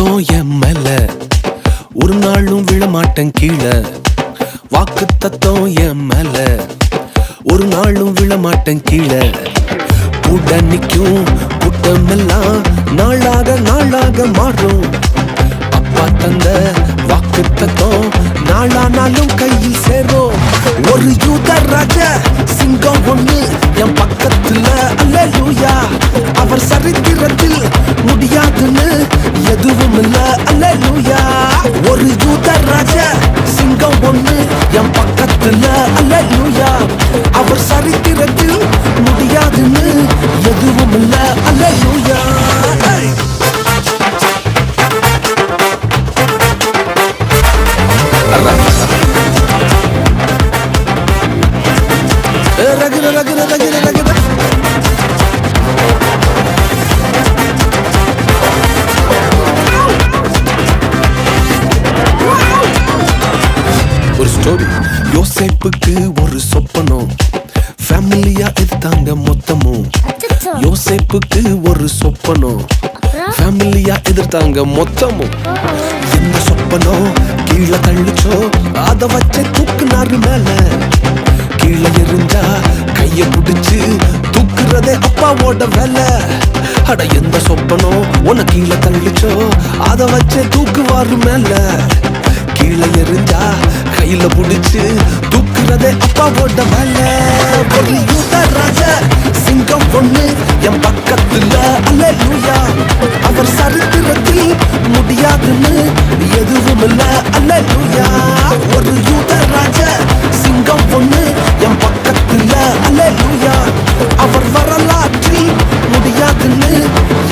தத்தம் என் மேல ஒரு நாளும் விழமாட்டேன் கீழே. வாக்கு தத்தம் என் மேல ஒரு நாளும் விழமாட்டேன் கீழே. கூட நிக்கும் கூட்டமெல்லாம் நாளாக நாளாக மாறும். அப்பா தந்த வாக்கு தத்தம் நாளானாலும் கையில் சேரும். ஒரு யூத ராஜ சிங்கம் ஒண்ணு என் பக்கத்துல, அல்லேலூயா. அவர் சரித்திரத்தில் முடியாதுன்னு எதுவும் இல்ல, அல்லேலூயா. ஒரு யூத ராஜ சிங்கம் ஒண்ணு என் பக்கத்துல, அல்லேலூயா. அவர் சரித்திரத்தில் முடியாதுன்னு எதுவும் இல்ல, அல்லேலூயா. ரகுர ரகுர ரகுர ரகுர ஒரு ஸ்டோரி. யோசேப்புக்கு ஒரு சொப்பனம், ஃபேமிலியா எதிர்த்தாங்க மொத்தமும். யோசேப்புக்கு ஒரு சொப்பனம், ஃபேமிலியா எதிர்த்தாங்க மொத்தமும். என்ன சொப்பனம் கீழே தள்ளிச்சோ அத வச்ச தூக்குனாரு மேல. கீழே எரிஞ்சா கைய புடிச்சு தூக்குறதே அப்பாவோட வேலை. அட எந்த சொப்பனம் உன கீழே தள்ளிச்சோ அத வச்ச தூக்குவாரு மேல. கீழே எரிஞ்சா கையில புடிச்சு தூக்குறதே அப்பாவோட வேலை. ஒரு யூத ராஜ சிங்கம் பொண்ணு என் பக்கத்துல, அல்லேலூயா. அவர் சரித்திரத்தில் முடியாதுன்னு எதுவும் இல்ல, அல்லேலூயா. ஒரு யூத ராஜ சிங்கம் பொண்ணு என் பக்கத்துல, அல்லேலூயா. அவர் வரலாற்றில் முடியாதுன்னு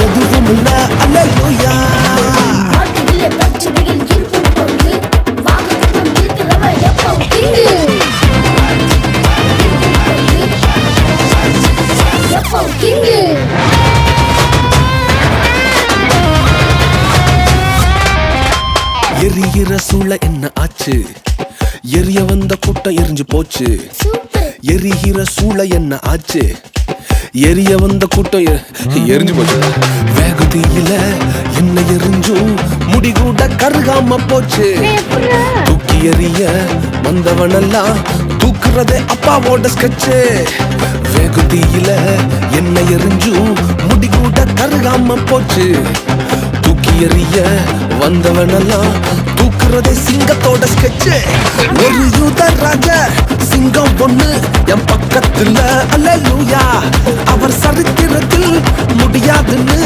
எதுவும் இல்ல, அல்லேலூயா. எரிகிற சூளை என்ன ஆச்சு? எரிய வந்த கூட்டம் எரிஞ்சு போச்சு. எரிகிற சூளை என்ன ஆச்சு? எரிய வந்த கூட்டம் எரிஞ்சு போச்சு. வேகத்தில என்ன எரிஞ்சும் முடிகூட கருகாம போச்சு. தூக்கி எறிய வந்தவனெல்லாம் தூக்குறதே அப்பாவோட ஸ்கெட்சு. வேகத்தில என்ன எரிஞ்சும் முடிகூட கருகாம போச்சு. தூக்கி எறிய வந்தவனெல்லாம் தூக்குறதே சிங்கத்தோட ஸ்கெட்சு. ஒரு யூத ராஜ சிங்கம் பொண்ணு என் பக்கத்துல, அல்லேலூயா. அவர் சரித்திரத்தில் முடியாதுன்னு